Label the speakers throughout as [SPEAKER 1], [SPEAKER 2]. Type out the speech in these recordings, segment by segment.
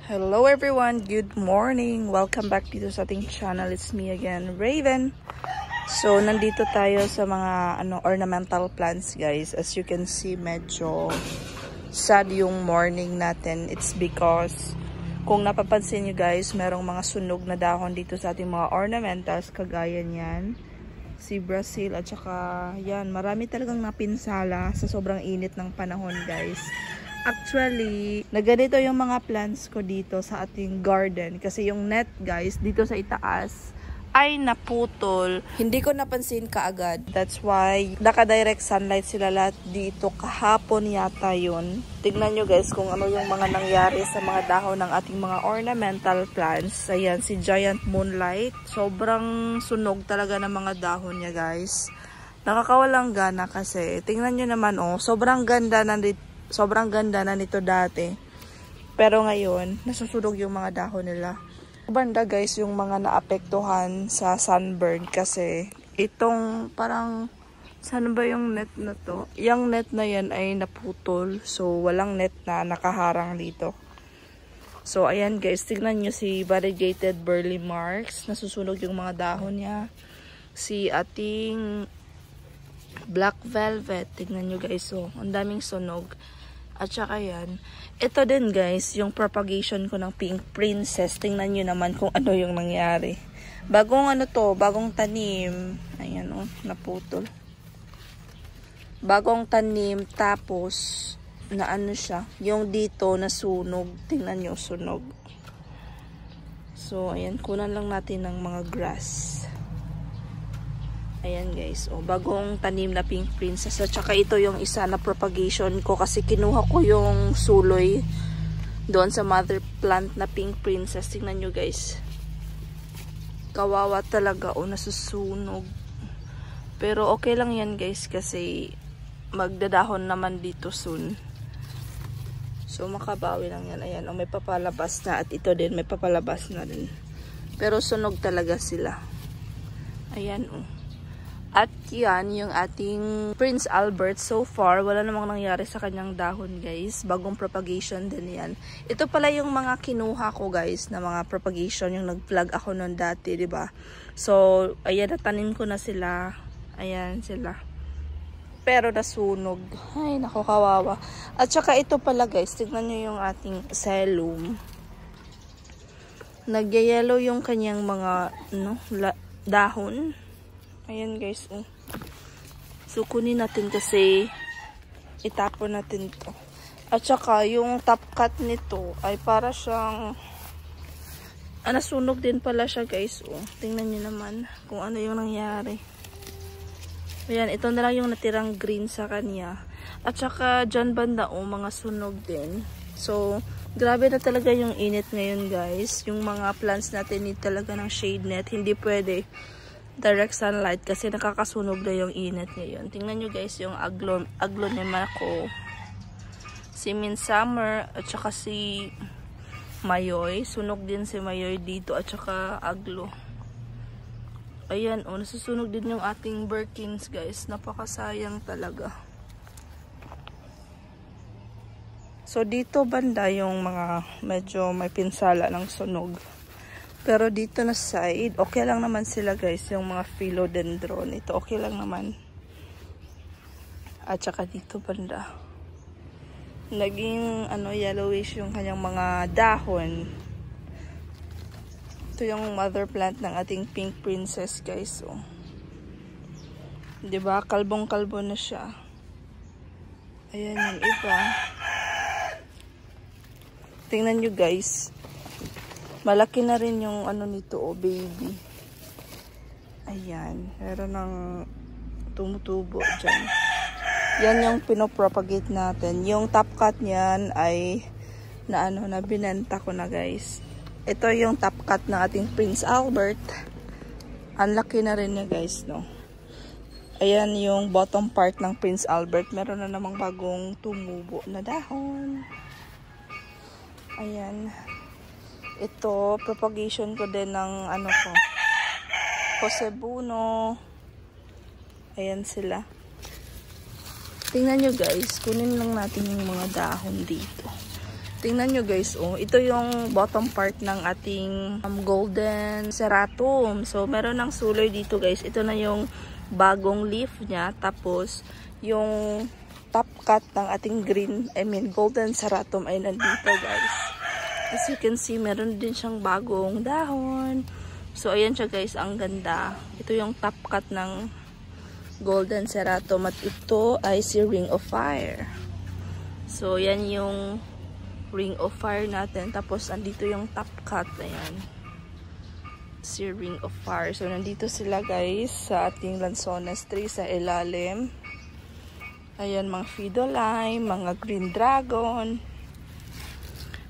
[SPEAKER 1] Hello everyone, good morning. Welcome back dito sa ating channel. It's me again, Raven. So, nandito tayo sa mga ornamental plants, guys. As you can see, medyo sad yung morning natin. It's because kung napapansin nyo guys, merong mga sunog na dahon dito sa ating mga ornamentals, kagaya niyan. Si Brazil at saka yan, marami talagang napinsala sa sobrang init ng panahon, guys. Actually, naganito yung mga plants ko dito sa ating garden kasi yung net, guys, dito sa itaas ay naputol. Hindi ko napansin kaagad. That's why naka-direct sunlight sila lahat dito. Kahapon yata yun. Tignan nyo guys kung ano yung mga nangyari sa mga dahon ng ating mga ornamental plants. Ayan, si Giant Moonlight. Sobrang sunog talaga ng mga dahon niya, guys. Nakakawalang gana kasi. Tingnan nyo naman, oh, sobrang ganda na nito dati. Pero ngayon, nasusunog yung mga dahon nila. Banda guys, yung mga naapektuhan sa sunburn kasi itong parang, saan ba yung net na to? Yung net na yan ay naputol. So, walang net na nakaharang dito. So, ayan guys, tignan nyo si variegated burley marks. Nasusunog yung mga dahon niya. Si ating black velvet. Tignan nyo guys, oh, ang daming sunog. At saka yan, ito din guys, yung propagation ko ng pink princess. Tingnan nyo naman kung ano yung nangyari. Bagong bagong tanim. Ayan oh, naputol. Bagong tanim, tapos, na ano siya, yung dito nasunog. Tingnan nyo, sunog. So, ayan, kunan lang natin ng mga grass. Ayan guys, oh, bagong tanim na pink princess. At saka ito yung isa na propagation ko kasi kinuha ko yung suloy doon sa mother plant na pink princess. Tingnan nyo guys. Kawawa talaga, oh, nasusunog. Pero okay lang yan guys kasi magdadahon naman dito soon. So makabawi lang yan. Ayan, oh, may papalabas na at ito din may papalabas na din. Pero sunog talaga sila. Ayan, oh. At yan, yung ating Prince Albert, so far, wala namang nangyari sa kanyang dahon, guys. Bagong propagation din yan. Ito pala yung mga kinuha ko, guys, na mga propagation, yung nag-vlog ako noon dati, diba? So, ayan, natanim ko na sila. Ayan sila. Pero nasunog. Ay, naku, kawawa. At saka ito pala, guys, tignan nyo yung ating Cellum. Nagyayelo yung kanyang mga, dahon. Ayan guys, oh. So, kunin natin kasi itapon natin to. At saka, yung top cut nito ay para siyang nasunog din pala siya guys, oh. Tingnan nyo naman kung ano yung nangyari. Ayan, ito na lang yung natirang green sa kanya. At saka, dyan banda, oh, mga sunog din. So, grabe na talaga yung init ngayon guys. Yung mga plants natin need talaga ng shade net. Hindi pwede direct sunlight kasi nakakasunog na yung init ngayon. Tingnan nyo guys yung aglonema ko. Si Midsummer at saka si Mayoy. Sunog din si Mayoy dito at saka aglo. Ayan oh, nasusunog din yung ating Birkins guys. Napakasayang talaga. So dito banda yung mga medyo may pinsala ng sunog. Pero dito na side, okay lang naman sila guys, yung mga philodendron. Ito okay lang naman. At saka dito banda. Naging yellowish yung kanyang mga dahon. Ito yung mother plant ng ating pink princess guys. Oh. 'Di ba? Kalbong-kalbo na siya. Ayan yung iba. Tingnan nyo guys. Malaki na rin yung nito, oh, baby. Ayan. Meron ng tumutubo dyan. Yan yung pinopropagate natin. Yung top cut niyan ay na binenta ko na guys. Ito yung top cut ng ating Prince Albert. Ang laki na rin niya guys, no? Ayan yung bottom part ng Prince Albert. Meron na namang bagong tumubo na dahon. Ayan. Ito, propagation ko din ng Josebuno. Ayan sila. Tingnan nyo guys, kunin lang natin yung mga dahon dito. Tingnan nyo guys, oh, ito yung bottom part ng ating golden ceratum. So, meron ng suloy dito guys. Ito na yung bagong leaf niya. Tapos, yung top cut ng ating golden ceratum ay nandito guys. As you can see, meron din siyang bagong dahon. So, ayan siya guys, ang ganda. Ito yung top cut ng golden ceratum at ito ay si ring of fire. So, yan yung ring of fire natin. Tapos, andito yung top cut. Ayan. Si ring of fire. So, nandito sila guys sa ating lansones tree sa ilalim. Ayan, mga Fridolime, mga green dragon.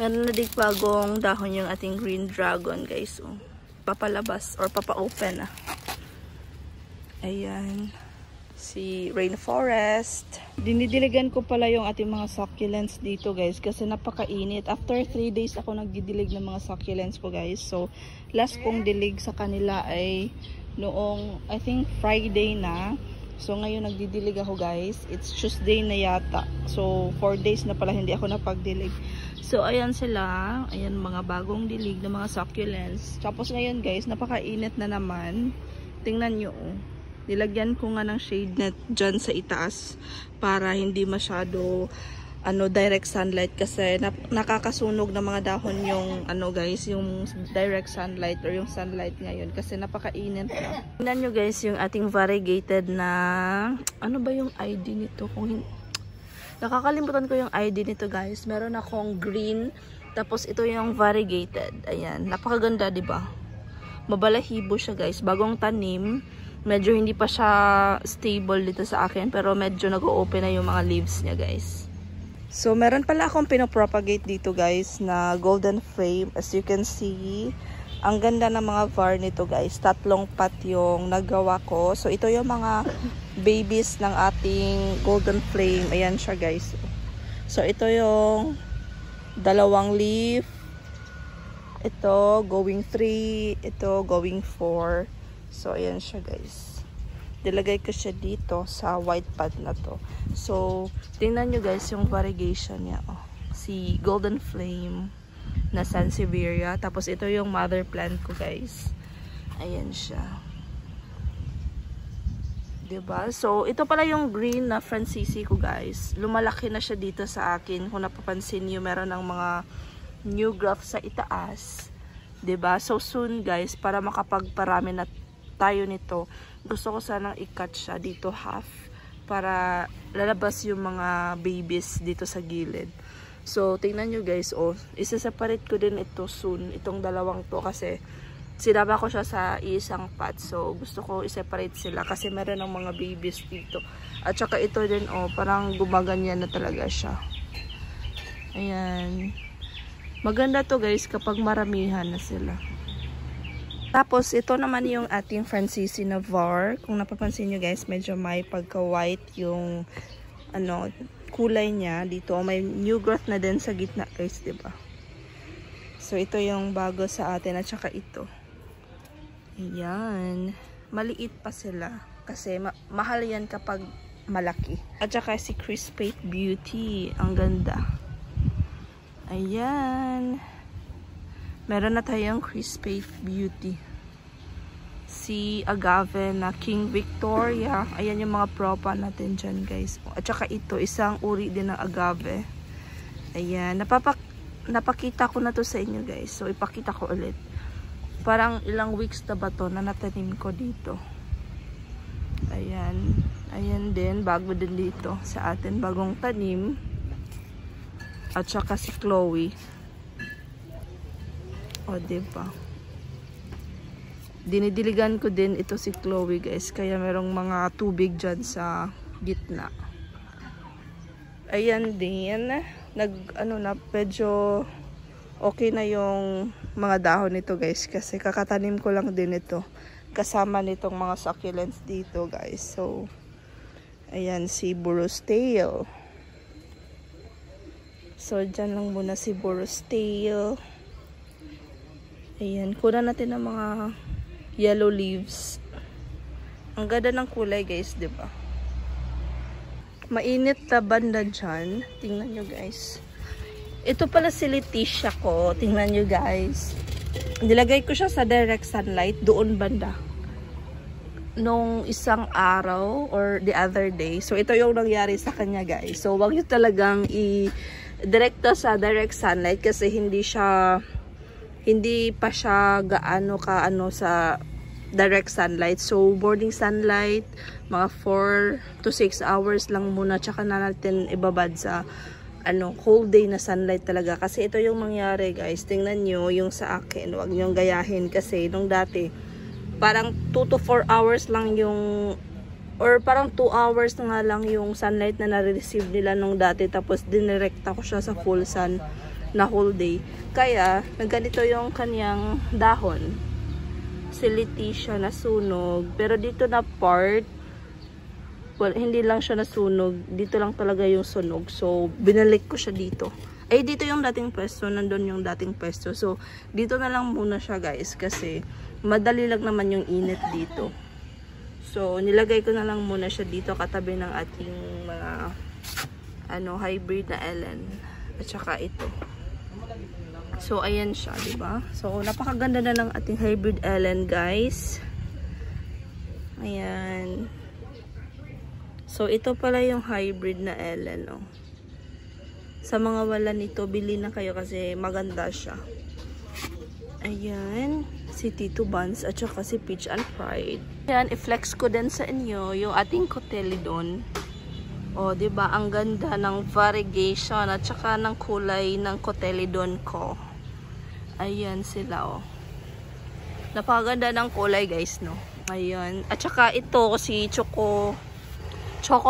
[SPEAKER 1] Meron na din bagong dahon yung ating green dragon guys. So, papalabas or papa-open na. Ayan. Si rainforest. Dinidiligan ko pala yung ating mga succulents dito guys kasi napakainit. After 3 days ako nagdidilig ng mga succulents ko guys. So last kong dilig sa kanila ay noong I think Friday na. So ngayon nagdidilig ako guys. It's Tuesday na yata. So 4 days na pala hindi ako napagdilig. So ayan sila. Ayan mga bagong dilig ng mga succulents. Tapos ngayon guys napakainit na naman. Tingnan nyo oh. Nilagyan ko nga ng shade net dyan sa itaas para hindi masyado direct sunlight kasi nakakasunog ng mga dahon yung guys, yung direct sunlight or yung sunlight ngayon kasi napakainit na. Tingnan nyo guys yung ating variegated na ano ba yung ID nito? Nakakalimutan ko yung ID nito guys. Meron akong green tapos ito yung variegated. Ayan, napakaganda 'di ba? Mabalahibo siya guys, bagong tanim. Medyo hindi pa siya stable dito sa akin. Pero medyo nag-o-open na yung mga leaves niya guys. So meron pala akong pinopropagate dito guys na golden flame. As you can see, ang ganda ng mga var nito guys. 3 pot yung nagawa ko. So ito yung mga babies ng ating golden flame. Ayan siya guys. So ito yung 2 leaf. Ito going 3. Ito going 4. So, ayan siya guys. Dilagay ko siya dito sa white pot na to. So, tingnan nyo guys yung variegation niya. Oh, si Golden Flame na Sansevieria. Tapos, ito yung mother plant ko guys. Ayan siya. Diba? So, ito pala yung green na Francisi ko guys. Lumalaki na siya dito sa akin. Kung napapansin nyo, meron ng mga new graft sa itaas. Diba? So, soon guys, para makapagparami na tayo nito, gusto ko sanang i-cut siya dito half para lalabas yung mga babies dito sa gilid. So, tingnan nyo guys, oh, isa-separate ko din ito soon, itong dalawang to kasi sinama ko siya sa isang pot. So, gusto ko i-separate sila kasi meron ng mga babies dito. At saka ito din, oh, parang gumaganyan na talaga siya. Ayan. Maganda to guys kapag maramihan na sila. Tapos, ito naman yung ating Francisi na var. Kung napapansin nyo guys, medyo may pagka-white yung kulay niya. Dito, may new growth na din sa gitna guys, diba? So, ito yung bago sa atin at saka ito. Ayan. Maliit pa sila. Kasi mahal yan kapag malaki. At saka si Crispate Beauty. Ang ganda. Ayan. Meron na tayong Crispate Beauty. Si Agave na King Victoria. Ayan yung mga propa natin dyan guys. At saka ito, isang uri din ng Agave. Ayan. Napakita ko na to sa inyo guys. So, ipakita ko ulit. Parang ilang weeks na ba to na natanim ko dito. Ayan. Ayan din. Bago din dito sa atin. Bagong tanim. At saka si Chloe. O, diba? Dinidiligan ko din ito si Chloe guys. Kaya merong mga tubig dyan sa gitna. Ayan din. Medyo okay na yung mga dahon nito guys. Kasi kakatanim ko lang din ito. Kasama nitong mga succulents dito guys. So, ayan si Burro's Tail. So, dyan lang muna si Burro's Tail. Ayan, kunan natin ng mga yellow leaves. Ang ganda ng kulay guys, 'di ba? Mainit na banda dyan. Tingnan nyo guys. Ito pala si Leticia ko. Tingnan nyo guys. Nilagay ko siya sa direct sunlight doon banda. Nung isang araw or the other day. So ito yung nangyari sa kanya guys. So wag nyo talagang i-direkta sa direct sunlight kasi hindi pa siya gaano kaano sa direct sunlight. So morning sunlight, mga 4 to 6 hours lang muna, tsaka na natin ibabad sa whole day na sunlight talaga. Kasi ito yung mangyari guys, tingnan nyo yung sa akin, wag nyong gayahin kasi nung dati parang 2 to 4 hours lang yung, or parang 2 hours na nga lang yung sunlight na na-receive nila nung dati, tapos dinirekta ko siya sa full sun na whole day. Kaya nagganito yung kanyang dahon, si Leticia, nasunog. Pero dito na part, well, hindi lang siya nasunog, dito lang talaga yung sunog. So binalik ko siya dito. Ay, dito yung dating pwesto, nandun yung dating pwesto. So dito na lang muna siya guys, kasi madali lang naman yung init dito. So nilagay ko na lang muna siya dito katabi ng ating mga hybrid na Ellen at saka ito. So ayan siya, di ba? So napakaganda na ng ating hybrid Ellen guys. Ayan. So ito pala yung hybrid na Ellen, oh. Sa mga wala nito, bili na kayo kasi maganda siya. Ayan, si Tito Buns at saka si Peach and Pride. Ayan, i-flex ko din sa inyo yung ating cotyledon. O, diba? Ang ganda ng variegation at saka ng kulay ng cotyledon ko. Ayan sila, oh. Napakaganda ng kulay, guys, no? Ayan. At saka ito, si Choco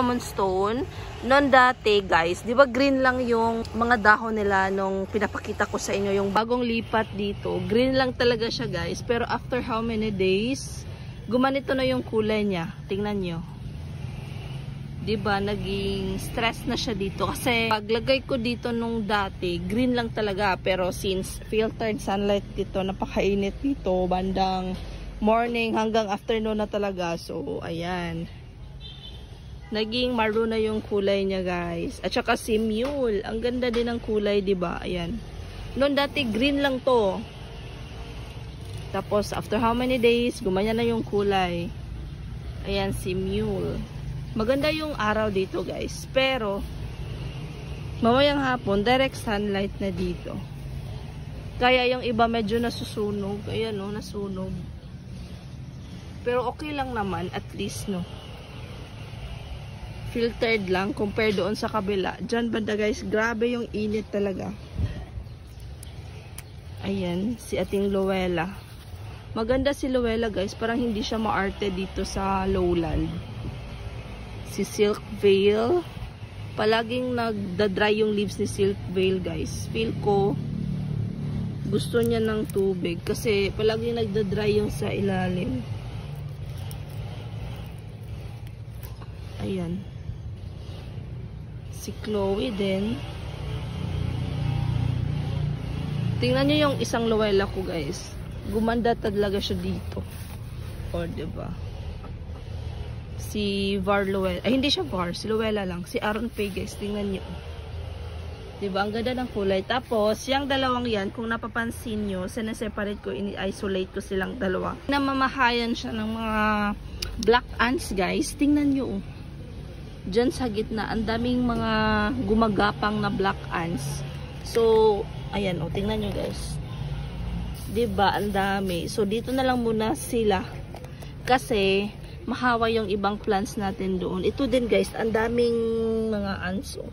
[SPEAKER 1] Moonstone. Noon dati guys, di ba green lang yung mga dahon nila nung pinapakita ko sa inyo yung bagong lipat dito. Green lang talaga siya guys. Pero after how many days, gumanito na yung kulay niya. Tingnan nyo. Di ba naging stress na siya dito. Kasi paglagay ko dito nung dati, green lang talaga. Pero since filtered sunlight dito, napakainit dito. Bandang morning hanggang afternoon na talaga. So, ayan. Naging maroon na yung kulay niya guys. At saka si Mule, ang ganda din ng kulay, 'di ba? Ayan. Noon dati green lang 'to. Tapos after how many days, gumanya na yung kulay. Ayan si Mule. Maganda yung araw dito guys. Pero mamayang hapon, direct sunlight na dito. Kaya yung iba medyo nasusunog. Ayan no, nasunog. Pero okay lang naman, at least no. Filtered lang compare doon sa kabila. Diyan banda guys, grabe yung init talaga. Ayan, si ating Luella. Maganda si Luella guys, parang hindi siya maarte dito sa lowland. Si Silk Veil, palaging nagda-dry yung leaves ni Silk Veil guys. Feel ko gusto niya ng tubig kasi palaging nagda-dry yung sa ilalim. Ayan. Si Chloe din. Tingnan nyo yung isang Luella ko guys. Gumanda talaga siya dito. O, diba? Si Var Luella. Ay, hindi siya Var. Si Luella lang. Si Aaron Pay guys. Tingnan nyo. Diba? Ang ganda ng kulay. Tapos, yung dalawang yan, kung napapansin nyo, sineseparate ko, ini-isolate ko silang dalawa. Namamahayan siya ng mga black ants guys. Tingnan nyo. Diyan sa gitna, ang daming mga gumagapang na black ants. So, ayan o, tingnan nyo guys. Diba, ang dami. So, dito na lang muna sila. Kasi, mahawa yung ibang plants natin doon. Ito din guys, ang daming mga ants o.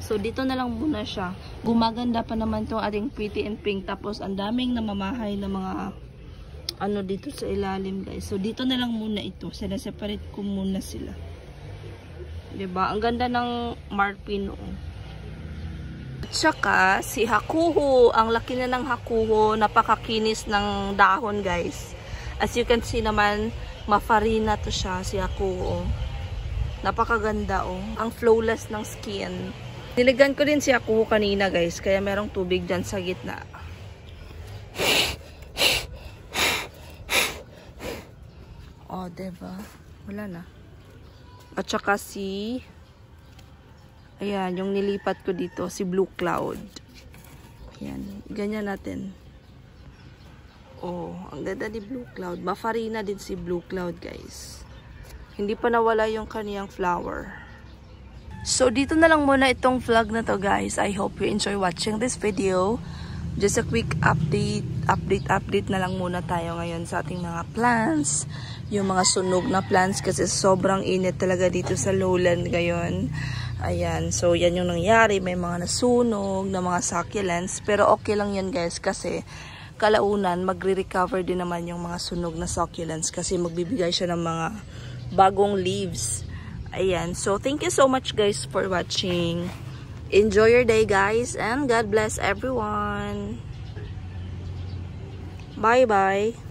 [SPEAKER 1] So, dito na lang muna siya. Gumaganda pa naman itong ating pretty and pink. Tapos, ang daming namamahay na mga dito sa ilalim guys. So, dito na lang muna ito. Sineseparate ko muna sila. Diba? Ang ganda ng Marpin. At saka, si Hakuho. Ang laki na ng Hakuho. Napakakinis ng dahon, guys. As you can see naman, mafarina to siya, si Hakuho. Napakaganda, oh. Ang flawless ng skin. Niligan ko din si Hakuho kanina, guys. Kaya merong tubig dyan sa gitna. Oh, diba? Wala na. At saka si Ayan, yung nilipat ko dito, si Blue Cloud. Ayan, ganyan natin. Oh, ang ganda ni Blue Cloud. Mafarina din si Blue Cloud, guys. Hindi pa nawala yung kaniyang flower. So, dito na lang muna itong vlog na to, guys. I hope you enjoy watching this video. Just a quick update na lang muna tayo ngayon sa ating mga plants. Yung mga sunog na plants kasi sobrang init talaga dito sa lowland ngayon. Ayan, so yan yung nangyari. May mga nasunog na mga succulents. Pero okay lang yan, guys, kasi kalaunan magre-recover din naman yung mga sunog na succulents kasi magbibigay siya ng mga bagong leaves. Ayan, so thank you so much, guys, for watching. Enjoy your day, guys, and God bless everyone. Bye-bye.